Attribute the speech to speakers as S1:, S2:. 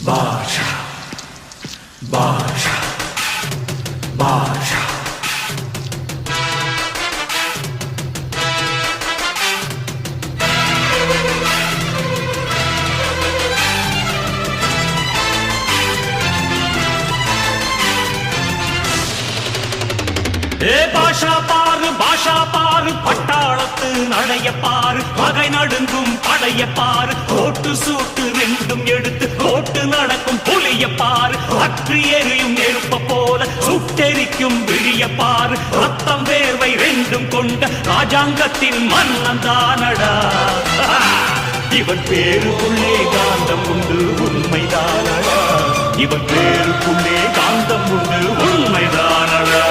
S1: பாஷா பாஷா பாஷா பாஷா பாரு பட்டாளத்து நடைய பாரு பகை நடுங்கும் படைய பாரு கோட்டு சூட்டு ரெண்டும் எடுத்து கோட்டு நடக்கும் புலிய பாரு அற்றி எரியும் நெருப்ப போல சுட்டெரிக்கும் விழிய பாரு ரத்தம் வேர்வை ரெண்டும் கொண்ட ராஜாங்கத்தின் மன்னன் தானடா இவன் பேருக்குள்ளே காந்தம் உண்டு உண்மைதானடா இவன் பேருக்குள்ளே காந்தம் உண்டு உண்மைதானடா